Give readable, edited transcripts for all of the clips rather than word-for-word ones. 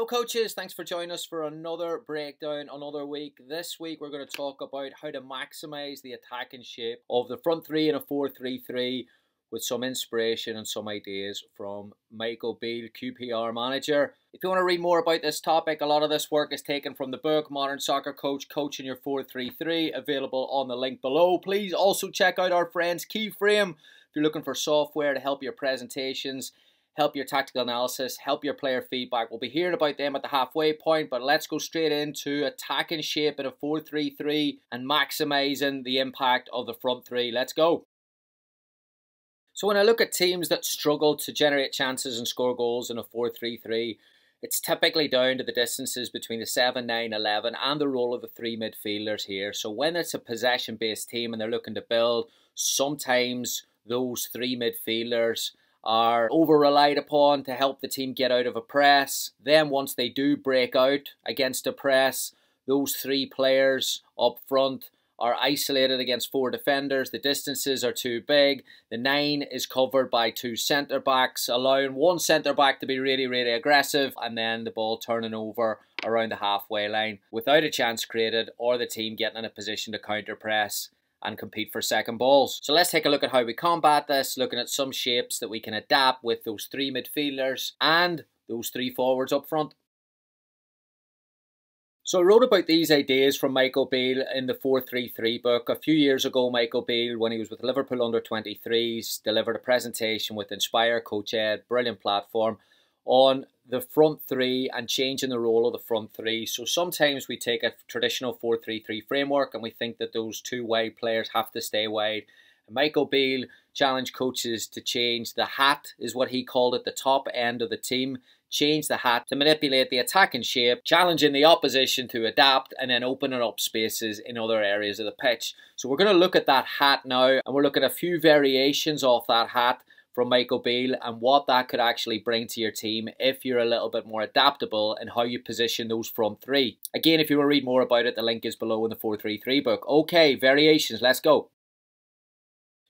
coaches, thanks for joining us for another breakdown, another week. This week we're going to talk about how to maximize the attacking shape of the front three in a 4-3-3 with some inspiration and some ideas from Michael Beale, QPR manager. If you want to read more about this topic, a lot of this work is taken from the book Modern Soccer Coach Coaching Your 4-3-3, available on the link below. Please also check out our friends KEYFRAME if you're looking for software to help your presentations, help your tactical analysis, help your player feedback. We'll be hearing about them at the halfway point, but let's go straight into attacking shape in a 4-3-3 and maximizing the impact of the front three. Let's go. So when I look at teams that struggle to generate chances and score goals in a 4-3-3, it's typically down to the distances between the 7, 9, 11 and the role of the three midfielders here. So when it's a possession-based team and they're looking to build, sometimes those three midfielders are over-relied upon to help the team get out of a press. Then once they do break out against a press, those three players up front are isolated against four defenders. The distances are too big. The 9 is covered by two centre-backs, allowing one centre-back to be really aggressive, and then the ball turning over around the halfway line without a chance created or the team getting in a position to counter-press and compete for second balls. So let's take a look at how we combat this, looking at some shapes that we can adapt with those three midfielders and those three forwards up front. So I wrote about these ideas from Michael Beale in the 4-3-3 book. A few years ago, Michael Beale, when he was with Liverpool under-23s, delivered a presentation with Inspire Coach Ed, brilliant platform, on the front three and changing the role of the front three. So sometimes we take a traditional 4-3-3 framework and we think that those two wide players have to stay wide. And Michael Beale challenged coaches to change the hat, is what he called it, the top end of the team. Change the hat to manipulate the attacking shape, challenging the opposition to adapt and then opening up spaces in other areas of the pitch. So we're going to look at that hat now, and we're looking at a few variations of that hat from Michael Beale and what that could actually bring to your team if you're a little bit more adaptable in how you position those front three. Again, if you want to read more about it, the link is below in the 4-3-3 book. Okay, variations, let's go.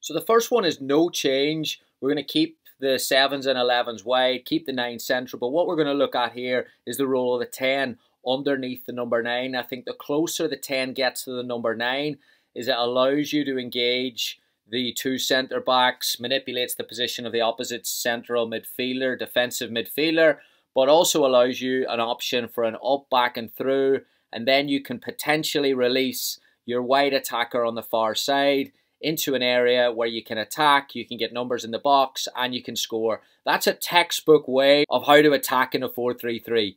So the first one is no change. We're going to keep the 7s and 11s wide, keep the 9 central, but what we're going to look at here is the role of the 10 underneath the number 9. I think the closer the 10 gets to the number 9 is it allows you to engage the two centre backs, manipulates the position of the opposite central midfielder, defensive midfielder, but also allows you an option for an up, back and through, and then you can potentially release your wide attacker on the far side into an area where you can attack, you can get numbers in the box, and you can score. That's a textbook way of how to attack in a 4-3-3.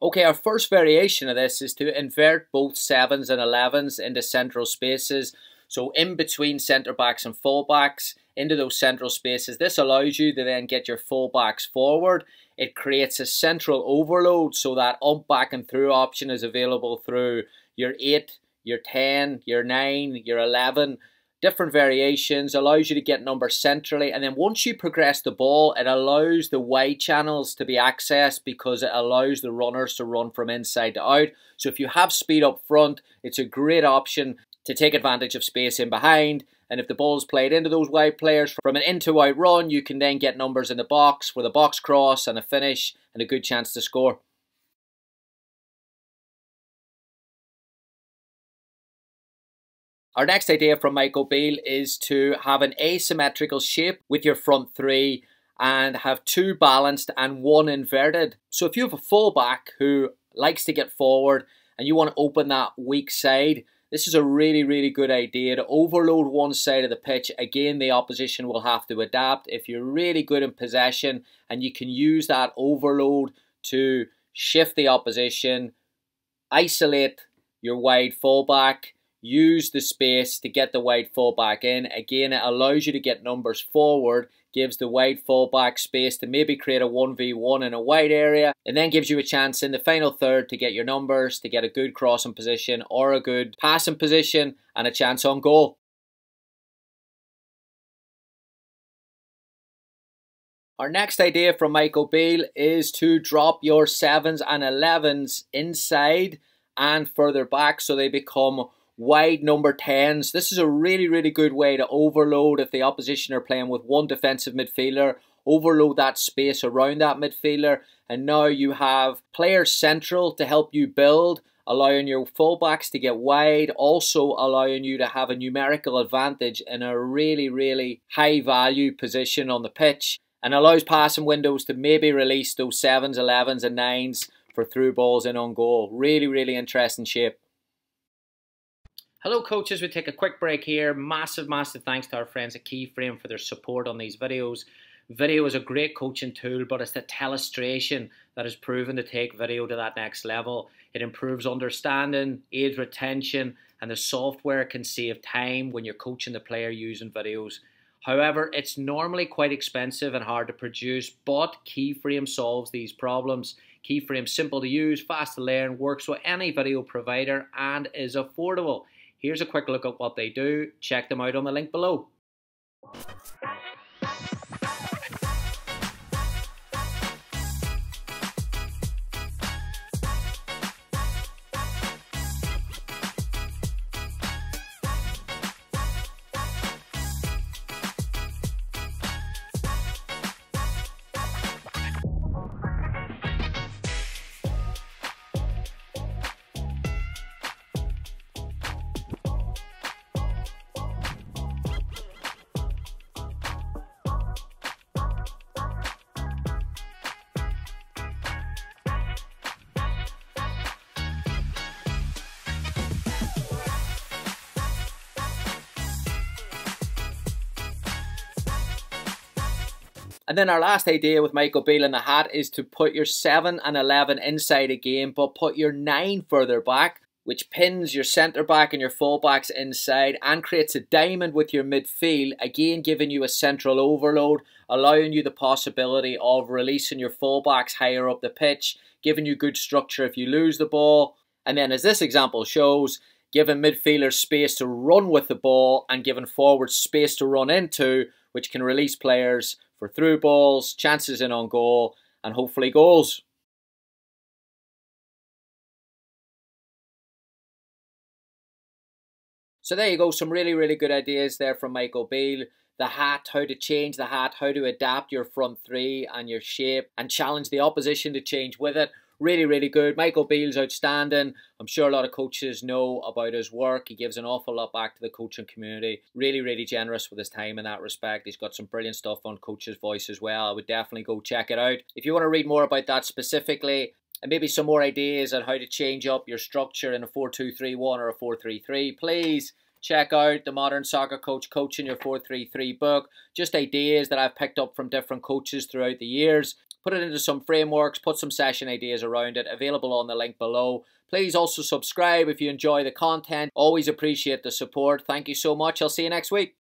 Okay, our first variation of this is to invert both 7s and 11s into central spaces. So in between centre backs and full backs, into those central spaces. This allows you to then get your full backs forward. It creates a central overload so that up, back and through option is available through your 8, your 10, your 9, your 11, different variations, allows you to get numbers centrally, and then once you progress the ball, it allows the wide channels to be accessed because it allows the runners to run from inside to out. So if you have speed up front, it's a great option to take advantage of space in behind, and if the ball is played into those wide players from an in-to-out run, you can then get numbers in the box with a box cross and a finish and a good chance to score. Our next idea from Michael Beale is to have an asymmetrical shape with your front three and have 2 balanced and 1 inverted. So if you have a fullback who likes to get forward and you want to open that weak side, this is a really good idea to overload one side of the pitch. Again, the opposition will have to adapt. If you're really good in possession and you can use that overload to shift the opposition, isolate your wide fullback, use the space to get the wide fullback in. Again, it allows you to get numbers forward, gives the wide fullback space to maybe create a 1v1 in a wide area, and then gives you a chance in the final third to get your numbers, to get a good crossing position or a good passing position and a chance on goal. Our next idea from Michael Beale is to drop your 7s and 11s inside and further back so they become wide number 10s. This is a really good way to overload if the opposition are playing with one defensive midfielder overload that space around that midfielder, and now you have players central to help you build, allowing your fullbacks to get wide, also allowing you to have a numerical advantage in a really high value position on the pitch, and allows passing windows to maybe release those 7s, 11s and 9s for through balls in on goal. Really interesting shape. Hello coaches, we take a quick break here. Massive thanks to our friends at KEYFRAME for their support on these videos. Video is a great coaching tool, but it's the telestration that has proven to take video to that next level. It improves understanding, aids retention, and the software can save time when you're coaching the player using videos. However, it's normally quite expensive and hard to produce, but KEYFRAME solves these problems. KEYFRAME is simple to use, fast to learn, works with any video provider, and is affordable. Here's a quick look at what they do. Check them out on the link below. And then our last idea with Michael Beale in the hat is to put your 7 and 11 inside a game, but put your 9 further back, which pins your centre back and your full backs inside and creates a diamond with your midfield, again giving you a central overload, allowing you the possibility of releasing your full backs higher up the pitch, giving you good structure if you lose the ball. And then as this example shows, giving midfielders space to run with the ball and giving forwards space to run into, which can release players for through balls, chances in on goal, and hopefully goals. So there you go, some really good ideas there from Michael Beale. The hat, how to change the hat, how to adapt your front three and your shape and challenge the opposition to change with it. Really good. Michael Beale's outstanding. I'm sure a lot of coaches know about his work. He gives an awful lot back to the coaching community. Really generous with his time in that respect. He's got some brilliant stuff on Coach's Voice as well. I would definitely go check it out. If you want to read more about that specifically, and maybe some more ideas on how to change up your structure in a 4-2-3-1 or a 4-3-3, please check out the Modern Soccer Coach Coaching Your 4-3-3 book. Just ideas that I've picked up from different coaches throughout the years. Put it into some frameworks, put some session ideas around it, available on the link below. Please also subscribe if you enjoy the content. Always appreciate the support. Thank you so much. I'll see you next week.